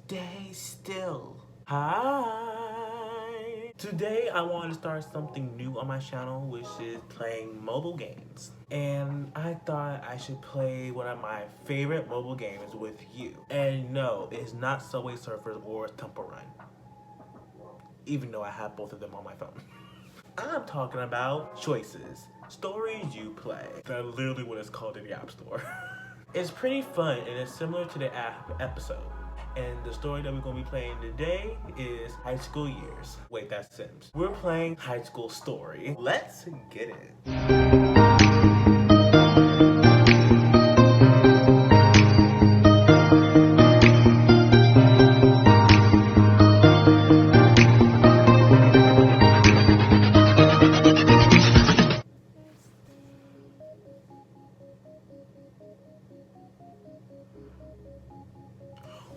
Stay still. Hi! Today I want to start something new on my channel, which is playing mobile games. And I thought I should play one of my favorite mobile games with you. And no, it's not Subway Surfers or Temple Run, even though I have both of them on my phone. I'm talking about Choices, stories you play. That's literally what it's called in the App Store. It's pretty fun and it's similar to the episode. And the story that we're going to be playing today is High School Years. Wait, that's Sims. We're playing High School Story. Let's get it.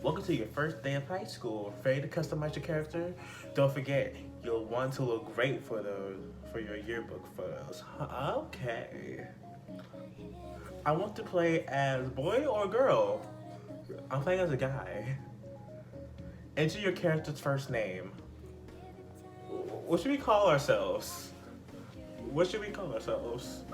Welcome to your first day of high school. Ready to customize your character? Don't forget, you'll want to look great for your yearbook photos. Okay. I want to play as boy or girl. I'm playing as a guy. Enter your character's first name. What should we call ourselves? What should we call ourselves?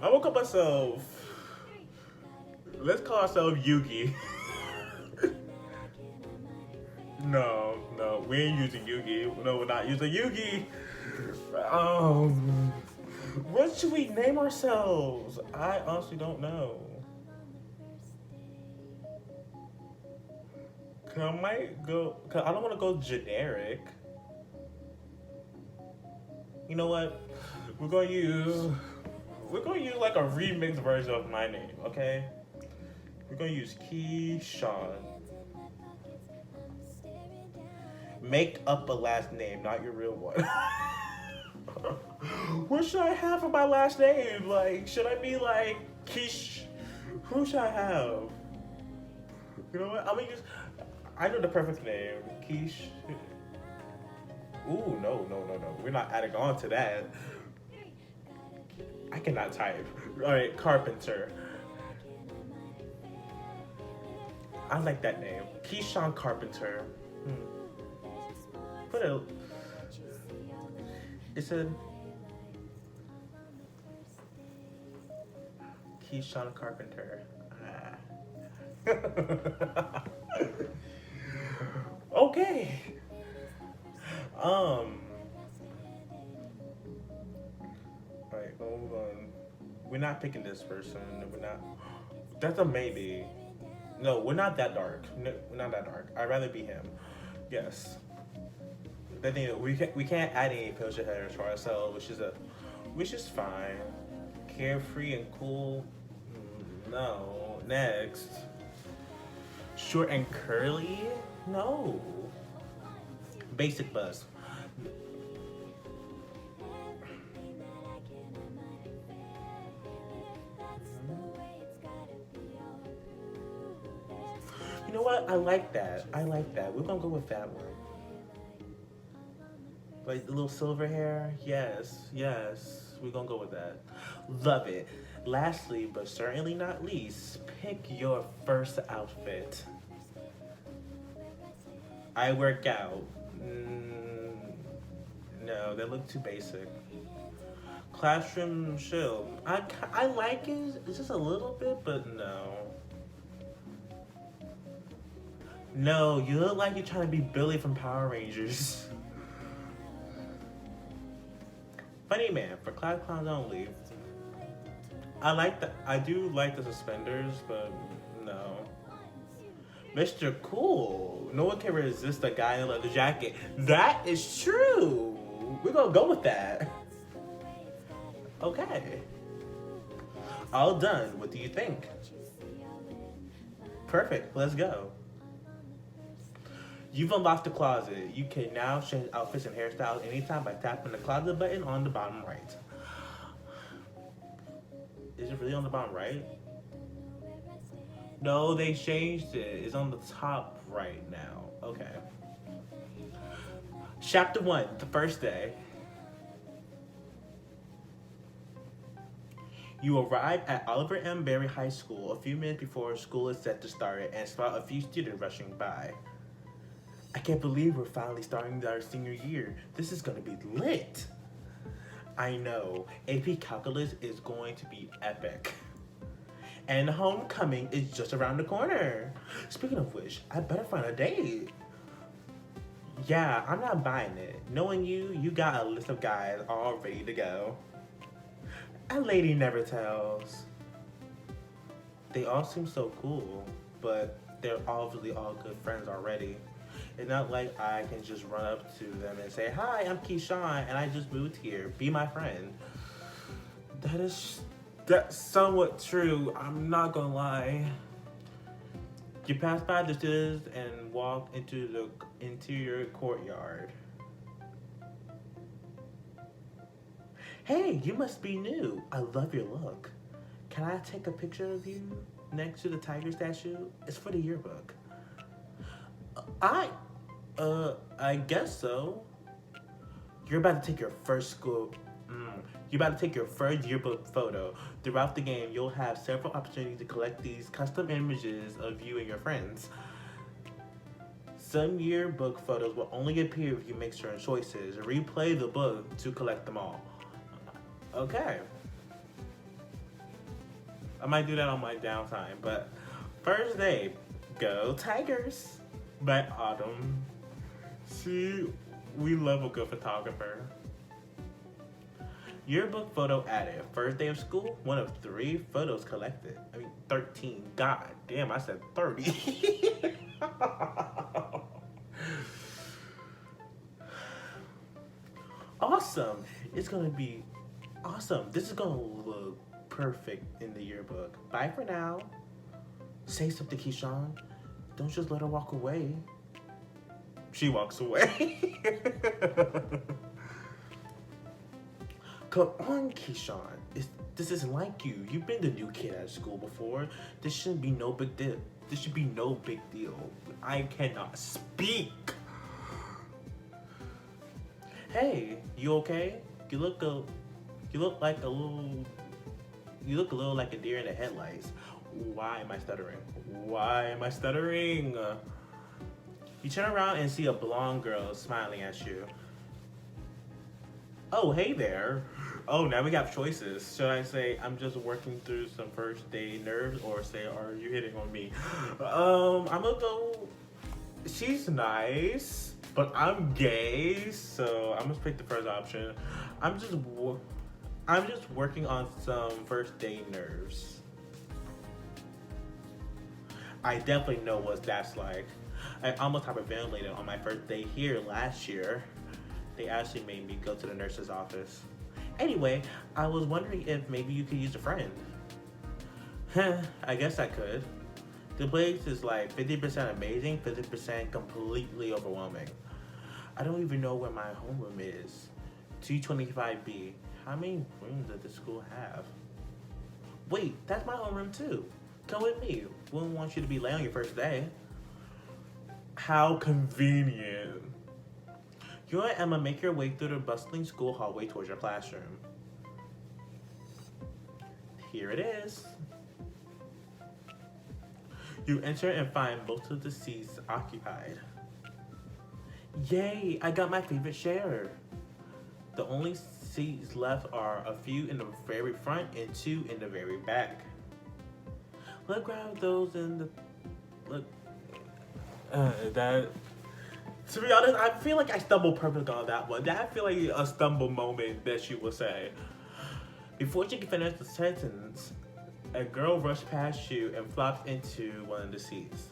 I woke up myself. Let's call ourselves Yugi. No, we ain't using Yugi. No, we're not using Yugi. What should we name ourselves? I honestly don't know. I might go, cause I don't want to go generic. You know what? We're gonna use like a remixed version of my name, okay? We're gonna use Keyshawn. Make up a last name, not your real one. What should I have for my last name? Like, should I be like Keish? Who should I have? You know what? I know the perfect name. Keish. Ooh, no. We're not adding on to that. I cannot type. Alright, Carpenter. I like that name. Keyshawn Carpenter. Put it. It said Keyshawn Carpenter. Okay. Alright, hold on. We're not picking this person. We're not. That's a maybe. No, we're not that dark. No, we're not that dark. I'd rather be him. Yes. The thing is, we can't add any facial hair to ourselves, which is fine. Carefree and cool. No. Next. Short and curly. No. Basic buzz. You know what? I like that. We're gonna go with that one. Like the little silver hair? Yes. We're gonna go with that. Love it. Lastly, but certainly not least, pick your first outfit. I work out. No, they look too basic. Classroom show. I like it. It's just a little bit, but no. No, you look like you're trying to be Billy from Power Rangers. Funny man for class clowns only. I do like the suspenders, but no. Mr. Cool. No one can resist a guy in a leather jacket. That is true. We're gonna go with that. Okay. All done. What do you think? Perfect. Let's go. You've unlocked the closet. You can now change outfits and hairstyles anytime by tapping the closet button on the bottom right. Is it really on the bottom right? No, they changed it. It's on the top right now. Okay. Chapter 1, the first day. You arrive at Oliver M. Berry High School a few minutes before school is set to start and spot a few students rushing by. I can't believe we're finally starting our senior year. This is gonna be lit. I know, AP Calculus is going to be epic. And homecoming is just around the corner. Speaking of which, I better find a date. Yeah, I'm not buying it. Knowing you, you got a list of guys all ready to go. A lady never tells. They all seem so cool, but they're obviously all good friends already. It's not like I can just run up to them and say, "Hi, I'm Keyshawn, and I just moved here. Be my friend." That's somewhat true. I'm not gonna lie. You pass by the students and walk into the interior courtyard. Hey, you must be new. I love your look. Can I take a picture of you next to the tiger statue? It's for the yearbook. I guess so. You're about to take your first You're about to take your first yearbook photo. Throughout the game, you'll have several opportunities to collect these custom images of you and your friends. Some yearbook photos will only appear if you make certain choices. Replay the book to collect them all. Okay. I might do that on my downtime, but first day, Go Tigers by Autumn. See, we love a good photographer. Yearbook photo added. First day of school, one of 3 photos collected. 13. God damn, I said 30. Awesome. It's gonna be awesome. This is gonna look perfect in the yearbook. Bye for now. Say something, Keyshawn. Don't just let her walk away. She walks away. Come on, Keyshawn. This isn't like you. You've been the new kid at school before. This shouldn't be no big deal. This should be no big deal. I cannot speak. Hey, you okay? You look a little like a deer in the headlights. Why am I stuttering? Why am I stuttering? You turn around and see a blonde girl smiling at you. Oh, hey there. Oh, now we got choices. Should I say I'm just working through some first day nerves, or say, are you hitting on me? I'm gonna go, she's nice, but I'm gay, so I'm gonna pick the first option. I'm just working on some first day nerves. I definitely know what that's like. I almost hyperventilated on my first day here last year. They actually made me go to the nurse's office. Anyway, I was wondering if maybe you could use a friend. I guess I could. The place is like 50% amazing, 50% completely overwhelming. I don't even know where my homeroom is. 225B. How many rooms does the school have? Wait, that's my homeroom too. Come with me. Wouldn't want you to be late on your first day. How convenient. You and Emma make your way through the bustling school hallway towards your classroom. Here it is. You enter and find most of the seats occupied. Yay, I got my favorite chair. The only seats left are a few in the very front and 2 in the very back. Let's grab those in the... To be honest, I feel like I stumbled perfectly on that one. That I feel like a stumble moment that she will say. Before she can finish the sentence, a girl rushed past you and flopped into one of the seats.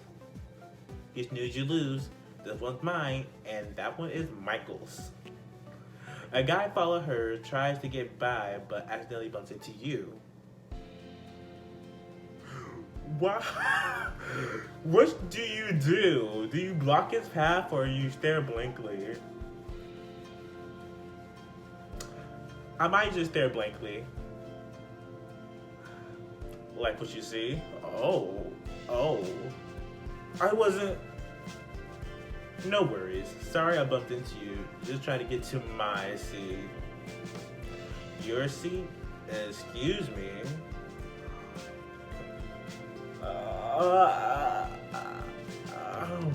You snooze, you lose. This one's mine, and that one is Michael's. A guy followed her, tries to get by, but accidentally bumps into you. What? What do you do? Do you block his path or you stare blankly? I might just stare blankly. Like what you see? Oh. I wasn't... No worries. Sorry I bumped into you. Just trying to get to my seat. Your seat? Excuse me. Uh, um,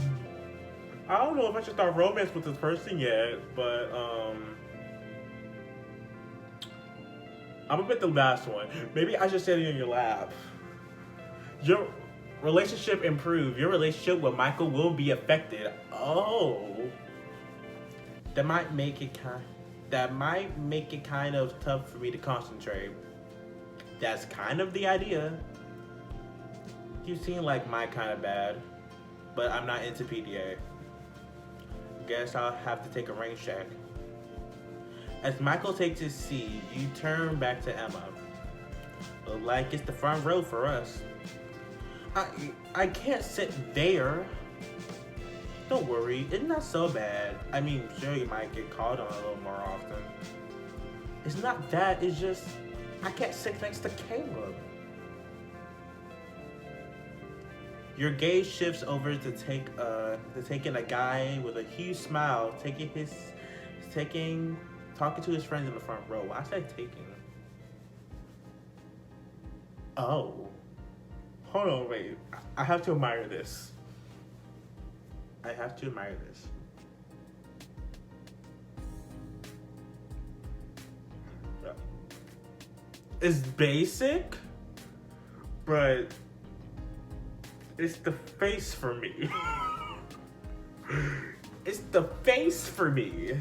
I don't know if I should start romance with this person yet, but I'm gonna pick the last one. Maybe I should say it in your lap. Your relationship improved. Your relationship with Michael will be affected. Oh, that might make it kind of tough for me to concentrate. That's kind of the idea. You seem like my kind of bad, but I'm not into PDA. Guess I'll have to take a rain check. As Michael takes his seat, you turn back to Emma. Look like it's the front row for us. I can't sit there. Don't worry, it's not so bad. I mean, sure, you might get called on a little more often. It's not that, it's just, I can't sit next to Caleb. Your gaze shifts over to taking a guy with a huge smile, talking to his friends in the front row. I said taking. Oh. Hold on, wait. I have to admire this. I have to admire this. It's basic, but it's the face for me. It's the face for me.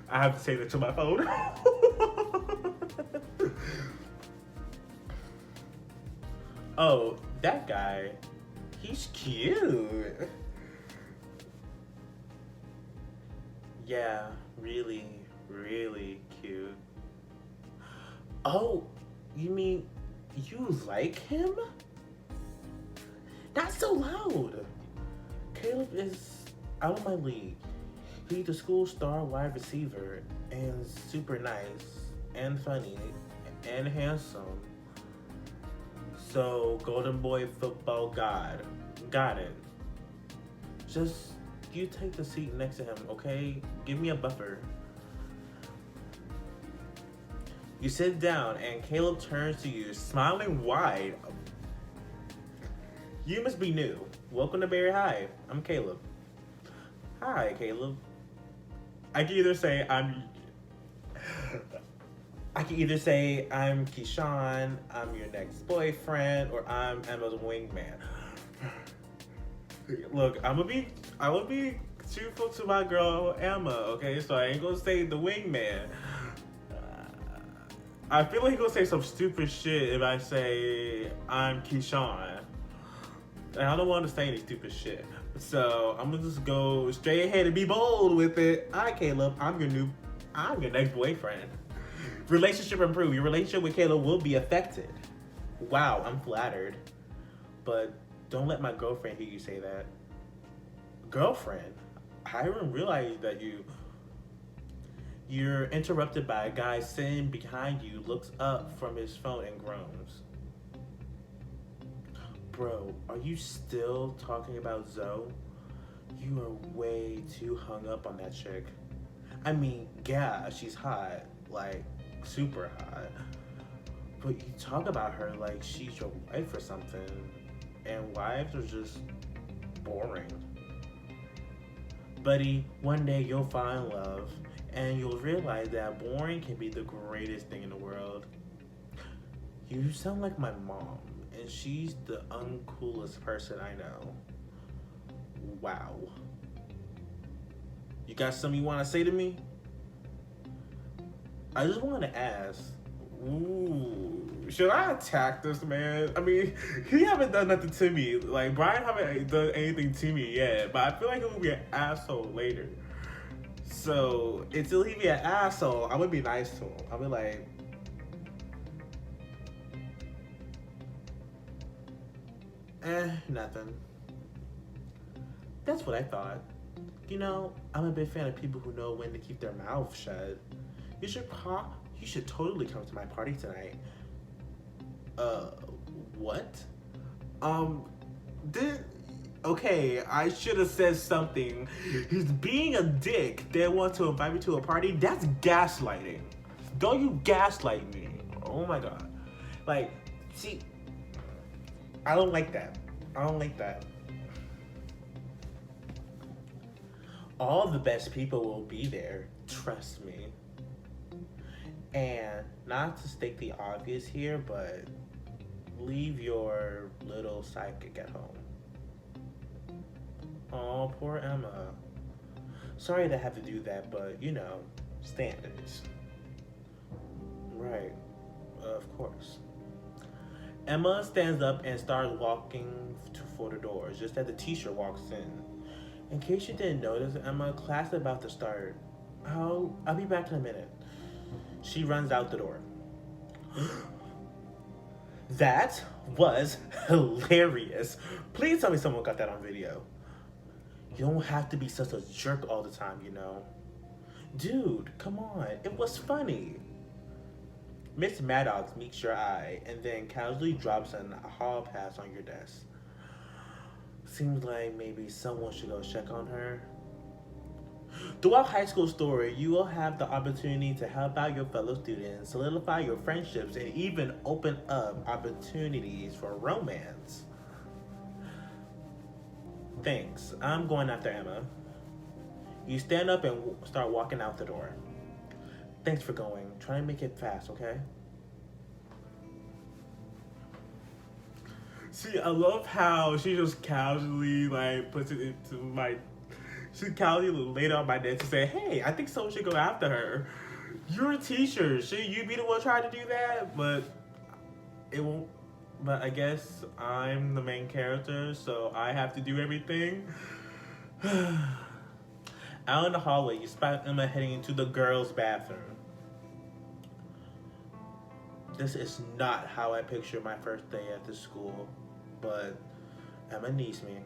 I have to say that to my phone. Oh, that guy. He's cute. Yeah, really, really cute. Oh, you mean you like him? Not so loud. Caleb is out of my league. He's the school star wide receiver and super nice and funny and handsome. So, Golden Boy football god. Got it. Just, you take the seat next to him, okay? Give me a buffer. You sit down and Caleb turns to you, smiling wide. You must be new. Welcome to Berry High. I'm Caleb. Hi, Caleb. I can either say I'm Keyshawn, I'm your next boyfriend, or I'm Emma's wingman. Look, I will be truthful to my girl Emma, okay? So I ain't gonna say the wingman. I feel like he's gonna say some stupid shit if I say I'm Keyshawn. And I don't want to say any stupid shit. So I'm gonna just go straight ahead and be bold with it. Hi, Caleb. I'm your next boyfriend. Relationship improved. Your relationship with Caleb will be affected. Wow, I'm flattered. But don't let my girlfriend hear you say that. Girlfriend? I didn't realize that you're interrupted by a guy sitting behind you, looks up from his phone and groans. Bro, are you still talking about Zoe? You are way too hung up on that chick. I mean, yeah, she's hot, like super hot. But you talk about her like she's your wife or something. And wives are just boring. Buddy, one day you'll find love and you'll realize that boring can be the greatest thing in the world. You sound like my mom, and she's the uncoolest person I know. Wow. You got something you want to say to me? I just want to ask, should I attack this man? I mean, he haven't done nothing to me. Like, Brian haven't done anything to me yet, but I feel like he will be an asshole later. So, until he be an asshole, I'm gonna be nice to him. I'll be like, nothing. That's what I thought. You know, I'm a big fan of people who know when to keep their mouth shut. You should totally come to my party tonight. What? Okay, I should have said something. He's being a dick. They want to invite me to a party. That's gaslighting. Don't you gaslight me. Oh my god. Like, see, I don't like that. I don't like that. All the best people will be there. Trust me. And not to state the obvious here, but leave your little psychic at home. Oh, poor Emma. Sorry to have to do that, but you know, standards. Right, of course. Emma stands up and starts walking for the doors just as the teacher walks in. In case you didn't notice, Emma, class is about to start. I'll be back in a minute. She runs out the door. That was hilarious. Please tell me someone got that on video. You don't have to be such a jerk all the time, you know. Dude, come on. It was funny. Miss Maddox meets your eye and then casually drops an hall pass on your desk. Seems like maybe someone should go check on her. Throughout high school story, you will have the opportunity to help out your fellow students, solidify your friendships, and even open up opportunities for romance. Thanks. I'm going after Emma. You stand up and start walking out the door. Thanks for going. Try and make it fast, okay? See, I love how she just casually like puts it into my. She casually laid on my desk to say, "Hey, I think someone should go after her. You're a teacher. Should you be the one trying to do that?" But it won't. But I guess I'm the main character, so I have to do everything. Out in the hallway, you spot Emma heading into the girls' bathroom. This is not how I picture my first day at the school, but Emma needs me.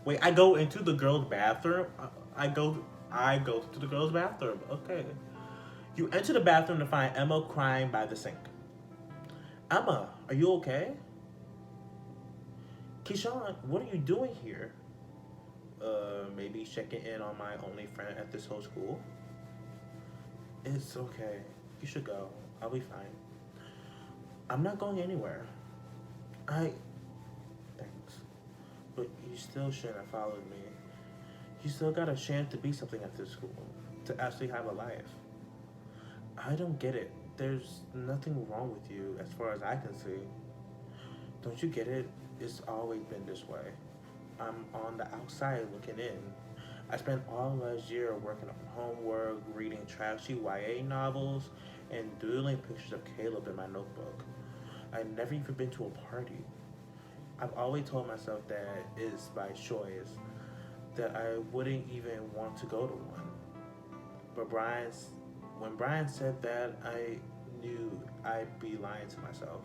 Wait, I go into the girls' bathroom? I go to the girls' bathroom. Okay. You enter the bathroom to find Emma crying by the sink. Emma, are you okay? Keyshawn, what are you doing here? Maybe checking in on my only friend at this whole school? It's okay. You should go. I'll be fine. I'm not going anywhere. Thanks. But you still shouldn't have followed me. You still got a chance to be something at this school. To actually have a life. I don't get it. There's nothing wrong with you as far as I can see. Don't you get it? It's always been this way. I'm on the outside looking in. I spent all last year working on homework, reading trashy YA novels, and doodling pictures of Caleb in my notebook. I've never even been to a party. I've always told myself that it's by choice, that I wouldn't even want to go to one. But when Brian said that, I knew I'd be lying to myself.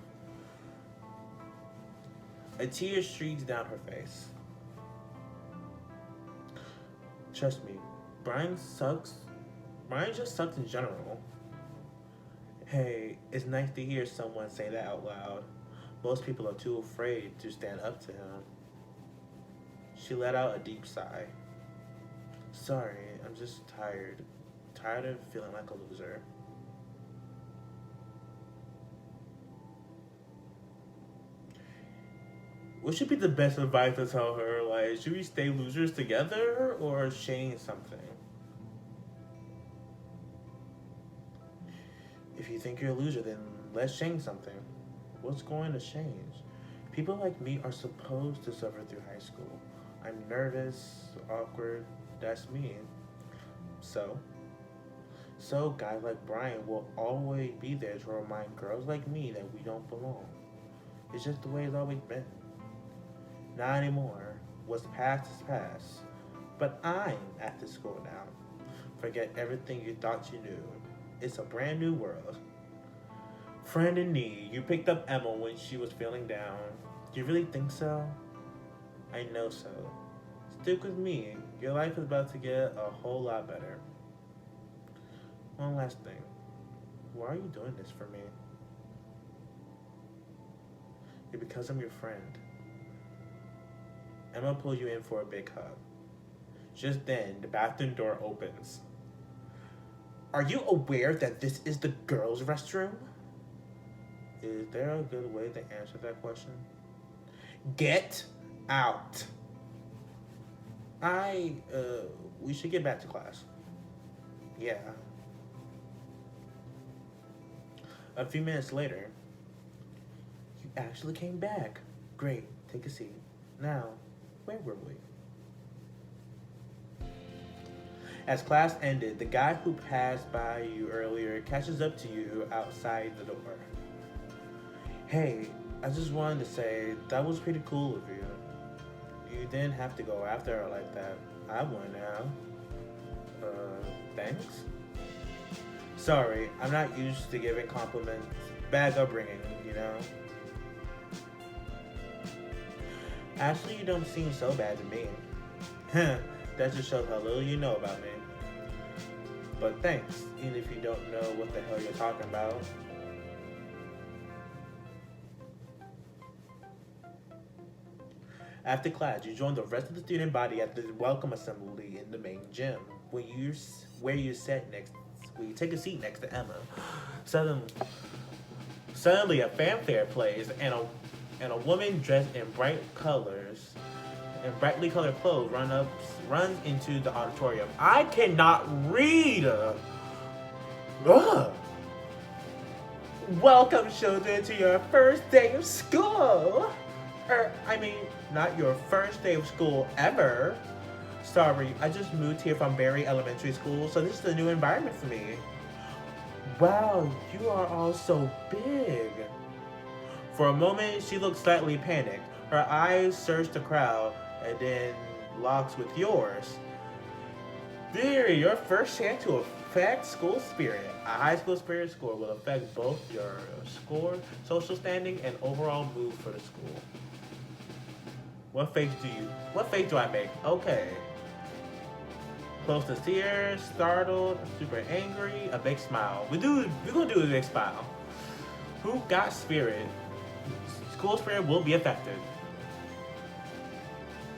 A tear streaks down her face. Trust me, Brian sucks. Brian just sucks in general. Hey, it's nice to hear someone say that out loud. Most people are too afraid to stand up to him. She let out a deep sigh. Sorry, I'm just tired. Tired of feeling like a loser. What should be the best advice to tell her? Like, should we stay losers together or change something? If you think you're a loser, then let's change something. What's going to change? People like me are supposed to suffer through high school. I'm nervous, awkward, that's me. So guys like Brian will always be there to remind girls like me that we don't belong. It's just the way it's always been. Not anymore. What's past is past. But I'm at the school now. Forget everything you thought you knew. It's a brand new world. Friend in need, you picked up Emma when she was feeling down. Do you really think so? I know so. Stick with me. Your life is about to get a whole lot better. One last thing. Why are you doing this for me? because I'm your friend. Emma pulls you in for a big hug. Just then, the bathroom door opens. Are you aware that this is the girls' restroom? Is there a good way to answer that question? Get out. We should get back to class. Yeah. A few minutes later, you actually came back. Great, take a seat. Now, where were we? As class ended, the guy who passed by you earlier catches up to you outside the door. Hey, I just wanted to say that was pretty cool of you. You didn't have to go after her like that. I wouldn't have. Thanks? Sorry, I'm not used to giving compliments. Bad upbringing, you know? Actually, you don't seem so bad to me. That just shows how little you know about me. But thanks, even if you don't know what the hell you're talking about. After class, you join the rest of the student body at the welcome assembly in the main gym, where you take a seat next to Emma. Suddenly, a fanfare plays, and a woman dressed in brightly colored clothes runs into the auditorium. I cannot read. Ugh. Welcome, children, to your first day of school. Not your first day of school ever. Sorry, I just moved here from Barry Elementary School, so this is a new environment for me. Wow, you are all so big. For a moment, she looked slightly panicked. Her eyes searched the crowd and then locks with yours. Dear, your first chance to affect school spirit. A high school spirit score will affect both your score, social standing, and overall mood for the school. What face do I make? Okay. Close to tears, startled, super angry, a big smile. We're gonna do a big smile. Who got spirit? School spirit will be affected.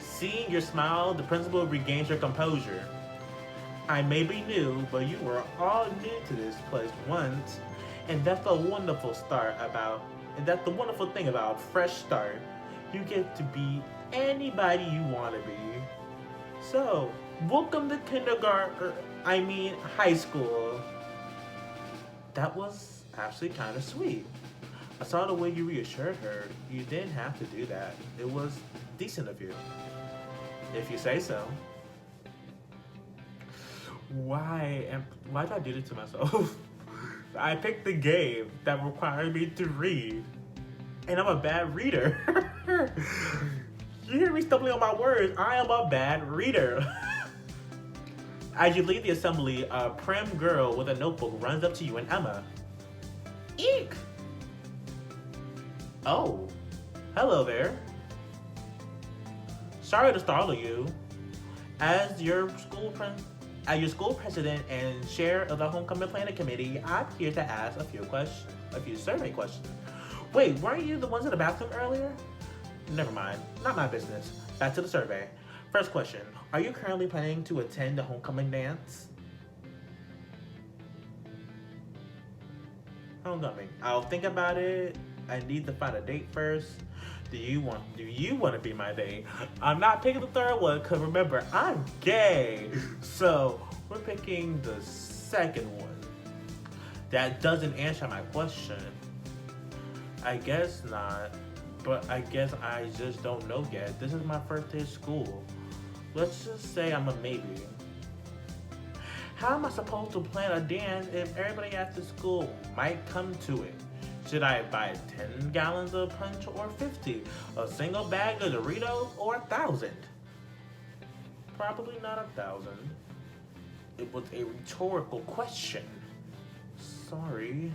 Seeing your smile, the principal regains her composure. I may be new, but you were all new to this place once, and that's the wonderful thing about fresh start. You get to be anybody you want to be. So, welcome to high school. That was actually kind of sweet. I saw the way you reassured her. You didn't have to do that. It was decent of you. If you say so. Why did I do this to myself? I picked the game that required me to read. And I'm a bad reader. You hear me stumbling on my words. I am a bad reader. As you leave the assembly, a prim girl with a notebook runs up to you and Emma. Eek! Oh, hello there. Sorry to startle you. As your school president and chair of the homecoming planning committee, I'm here to ask a few survey questions. Wait, weren't you the ones in the bathroom earlier? Never mind, not my business. Back to the survey. First question, are you currently planning to attend the homecoming dance? Homecoming. I'll think about it. I need to find a date first. Do you want to be my date? I'm not picking the third one, because remember, I'm gay. So, we're picking the second one. That doesn't answer my question. I guess not. But I guess I just don't know yet. This is my first day of school. Let's just say I'm a maybe. How am I supposed to plan a dance if everybody at the school might come to it? Should I buy 10 gallons of punch or 50? A single bag of Doritos or 1,000? Probably not 1,000. It was a rhetorical question. Sorry.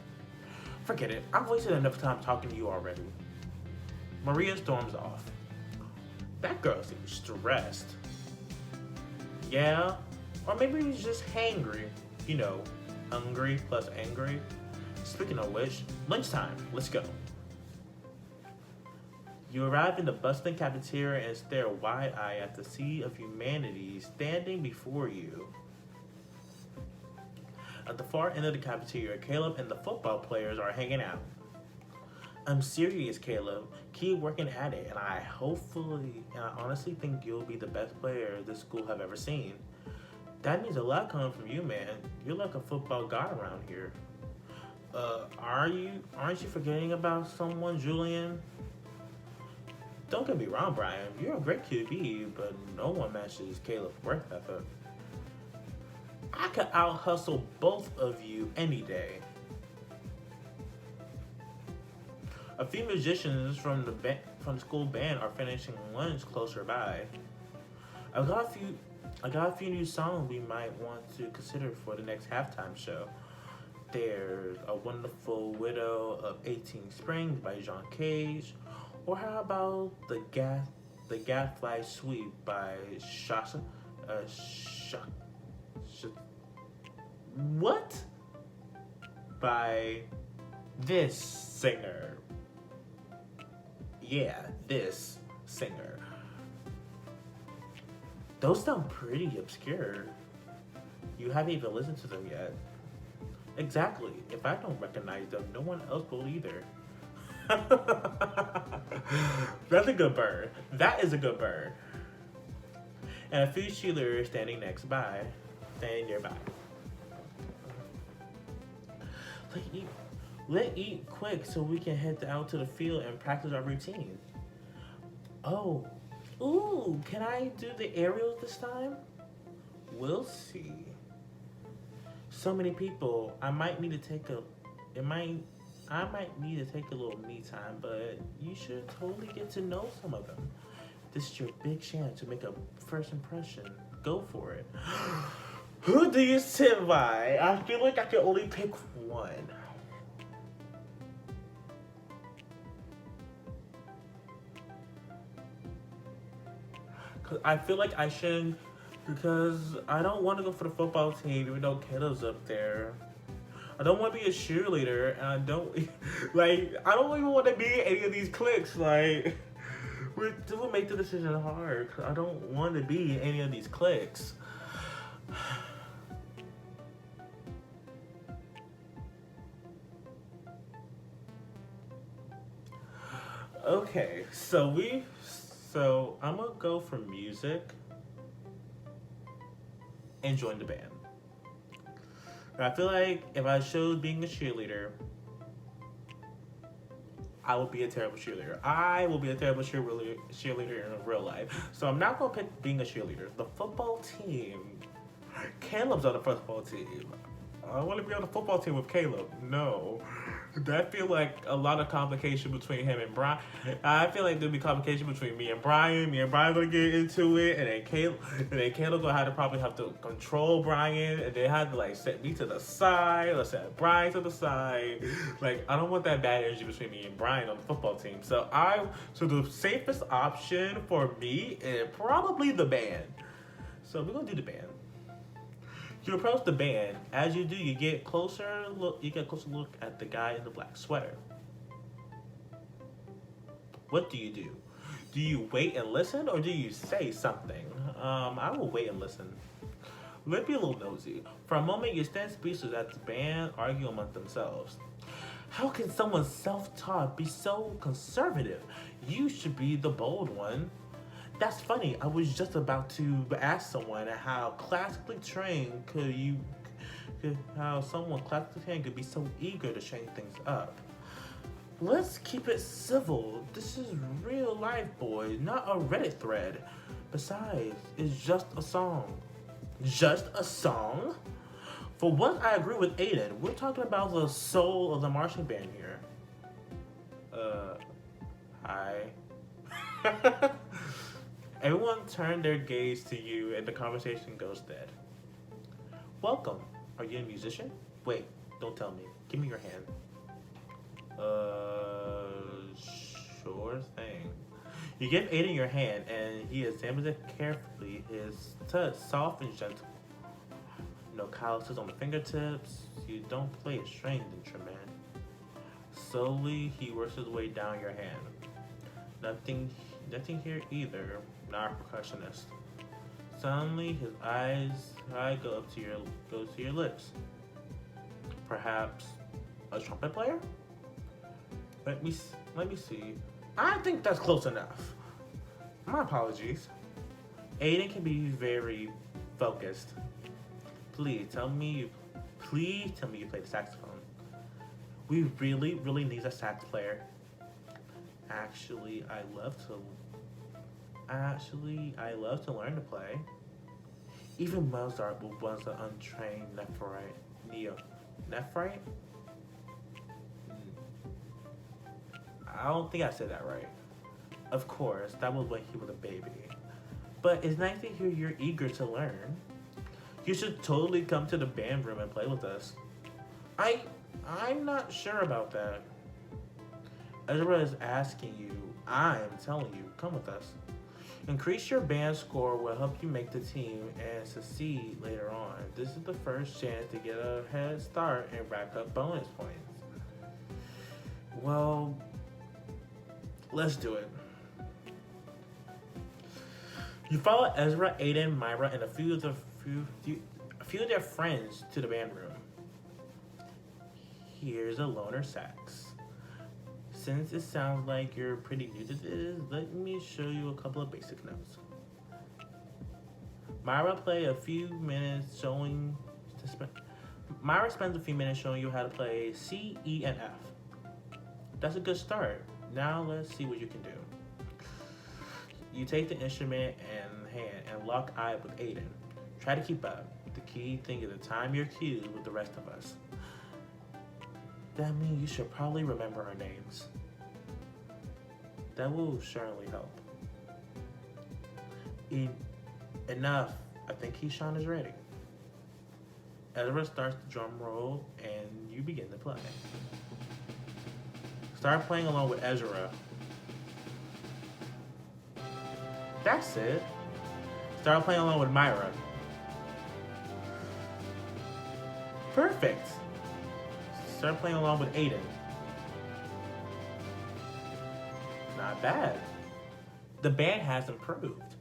Forget it. I've wasted enough time talking to you already. Maria storms off. That girl seems stressed. Yeah, or maybe he's just hangry. You know, hungry plus angry. Speaking of which, lunchtime, let's go. You arrive in the bustling cafeteria and stare wide-eyed at the sea of humanity standing before you. At the far end of the cafeteria, Caleb and the football players are hanging out. I'm serious, Caleb. Keep working at it, and I honestly think you'll be the best player this school have ever seen. That means a lot coming from you, man. You're like a football god around here. Aren't you forgetting about someone, Julian? Don't get me wrong, Brian. You're a great QB, but no one matches Caleb's work ethic. I could out hustle both of you any day. A few musicians from the school band are finishing lunch closer by. I got a few new songs we might want to consider for the next halftime show. There's A Wonderful Widow of 18 Springs by John Cage, or how about the Gadfly Suite by Shasha? What? By this singer. Yeah, this singer. Those sound pretty obscure. You haven't even listened to them yet. Exactly. If I don't recognize them, no one else will either. That's a good burn. That is a good burn. And a few cheerleaders standing nearby. Let's eat quick so we can head out to the field and practice our routine. Oh, ooh, can I do the aerials this time? We'll see. So many people, I might need to take a little me time, but you should totally get to know some of them. This is your big chance to make a first impression. Go for it. Who do you sit by? I feel like I can only pick one. I feel like I shouldn't, because I don't want to go for the football team even though Caleb's up there. I don't want to be a cheerleader, and I don't even want to be in any of these cliques. Like, we'll make the decision hard, because I don't want to be in any of these cliques. Okay, so I'm gonna go for music and join the band. But I feel like if I chose being a cheerleader, I would be a terrible cheerleader. I will be a terrible cheerleader in real life. So I'm not gonna pick being a cheerleader. The football team. Caleb's on the football team. I want to be on the football team with Caleb. No. That feel like a lot of complication between him and Brian. I feel like there'll be complication between me and Brian. Me and Brian gonna get into it, and then Caleb gonna probably have to control Brian, and they have to like set me to the side or set Brian to the side. Like, I don't want that bad energy between me and Brian on the football team. So the safest option for me is probably the band. So we're gonna do the band. You approach the band. As you do, you get a closer look at the guy in the black sweater. What do you do? Do you wait and listen, or do you say something? I will wait and listen. Let's be a little nosy. For a moment, you stand speechless as the band argue among themselves. How can someone self-taught be so conservative? You should be the bold one. That's funny. I was just about to ask someone how someone classically trained could be so eager to change things up. Let's keep it civil. This is real life, boys, not a Reddit thread. Besides, it's just a song. Just a song? For once, I agree with Aiden. We're talking about the soul of the marching band here. Hi. Everyone turn their gaze to you and the conversation goes dead. Welcome. Are you a musician? Wait, don't tell me. Give me your hand. Sure thing. You give Aiden your hand and he examines it carefully. His touch soft and gentle. No calluses on the fingertips. You don't play a string instrument. Slowly, he works his way down your hand. Nothing, nothing here either. Not a percussionist. Suddenly, his eye goes to your lips. Perhaps a trumpet player? Let me see. I think that's close enough. My apologies. Aiden can be very focused. Please tell me, please tell me you play the saxophone. We really, really need a sax player. Actually, I love to. I love to learn to play. Even Mozart was an untrained Nephrite? I don't think I said that right. Of course, that was when he was a baby. But it's nice to hear you're eager to learn. You should totally come to the band room and play with us. I I'm not sure about that. Ezra is asking you. I'm telling you, come with us. Increase your band score will help you make the team and succeed later on. This is the first chance to get a head start and rack up bonus points. Well, let's do it. You follow Ezra, Aiden, Myra, and a few of their friends to the band room. Here's a loner sax. Since it sounds like you're pretty new to this, let me show you a couple of basic notes. Myra spends a few minutes showing you how to play C, E, and F. That's a good start. Now let's see what you can do. You take the instrument in hand and lock eye with Aiden. Try to keep up. The key thing is to time your cues with the rest of us. That means you should probably remember our names. That will certainly help. Enough. I think Keyshawn is ready. Ezra starts the drum roll and you begin to play. Start playing along with Ezra. That's it. Start playing along with Myra. Perfect. Start playing along with Aiden. Not bad. The band has improved.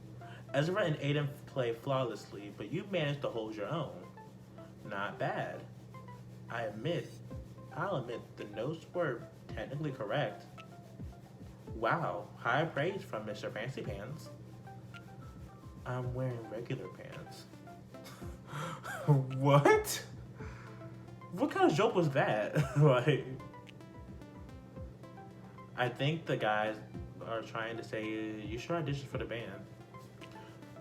Ezra and Aiden play flawlessly, but you managed to hold your own. Not bad. I'll admit the notes were technically correct. Wow, high praise from Mr. Fancy Pants. I'm wearing regular pants. What? What kind of joke was that? Like, I think the guys are trying to say you should audition for the band.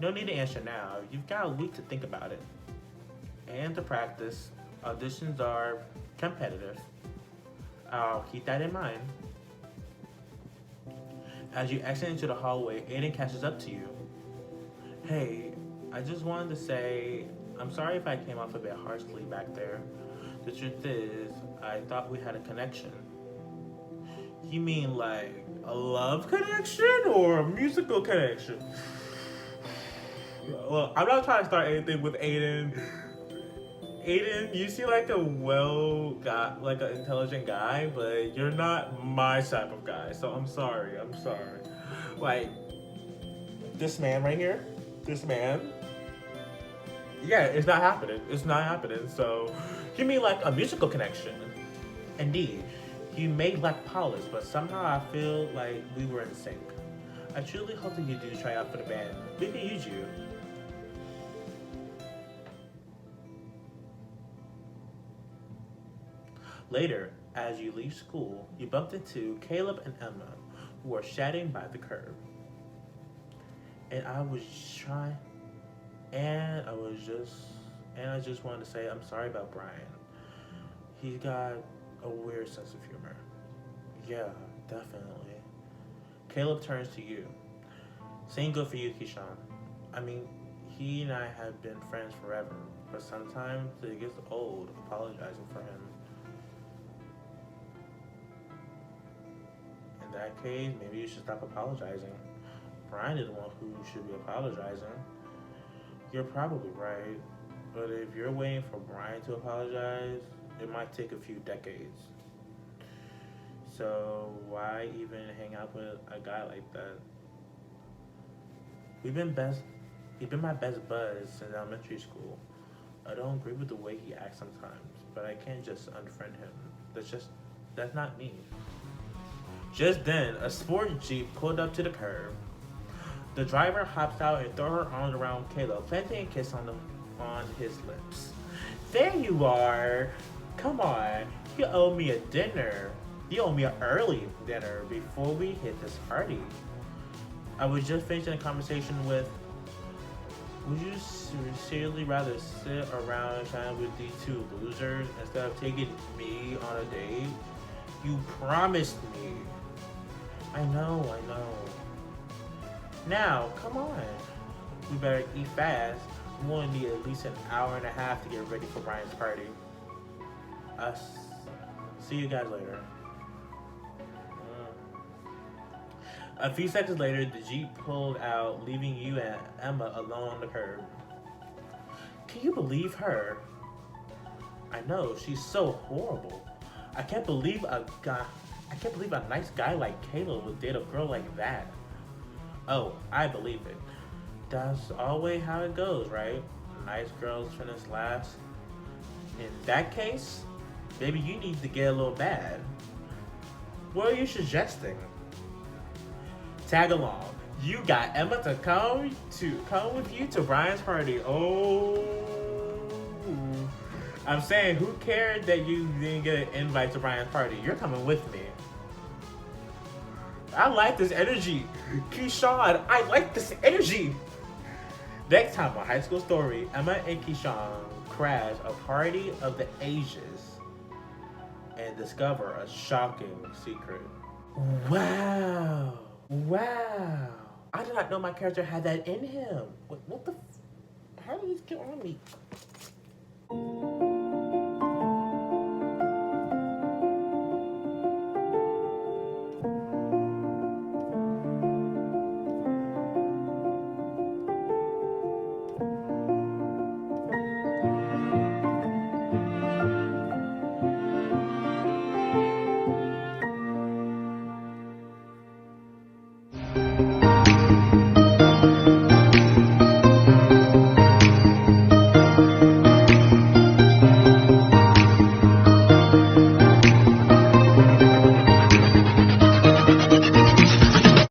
No need to answer now. You've got a week to think about it. And to practice, auditions are competitive. I'll keep that in mind. As you exit into the hallway, Aiden catches up to you. Hey, I just wanted to say, I'm sorry if I came off a bit harshly back there. The truth is, I thought we had a connection. You mean like a love connection or a musical connection? Well, I'm not trying to start anything with Aiden. Aiden, you seem like like an intelligent guy, but you're not my type of guy. So I'm sorry. Like, this man right here, yeah, it's not happening. So, you mean like a musical connection? Indeed, you may lack polish, but somehow I feel like we were in sync. I truly hope that you do try out for the band. We can use you. Later, as you leave school, you bumped into Caleb and Emma, who are chatting by the curb. And I just wanted to say I'm sorry about Brian. He's got a weird sense of humor. Yeah, definitely. Caleb turns to you. Same good for you, Keyshawn. I mean, he and I have been friends forever, but sometimes it gets old apologizing for him. In that case, maybe you should stop apologizing. Brian is the one who should be apologizing. You're probably right, but if you're waiting for Brian to apologize, it might take a few decades. So why even hang out with a guy like that? We've been best. He's been my best bud since elementary school. I don't agree with the way he acts sometimes, but I can't just unfriend him. That's not me. Just then, a sport jeep pulled up to the curb. The driver hops out and throws her arms around Caleb, planting a kiss on his lips. There you are. Come on, you owe me a dinner. You owe me an early dinner before we hit this party. I was just finishing a conversation with. Would you sincerely rather sit around and chat with these two losers instead of taking me on a date? You promised me. I know. Now, come on. We better eat fast. We only need at least an hour and a half to get ready for Brian's party. See you guys later. A few seconds later, the Jeep pulled out, leaving you and Emma alone on the curb. Can you believe her? I know, she's so horrible. I can't believe a nice guy like Caleb would date a girl like that. Oh, I believe it. That's always how it goes, right? Nice girls finish last. In that case, maybe you need to get a little bad. What are you suggesting? Tag along. You got Emma to come with you to Brian's party. Oh, I'm saying, who cared that you didn't get an invite to Brian's party? You're coming with me. I like this energy. Keyshawn, I like this energy. Next time on High School Story, Emma and Keyshawn crash a party of the ages and discover a shocking secret. Wow. I did not know my character had that in him. What the how did this get on me?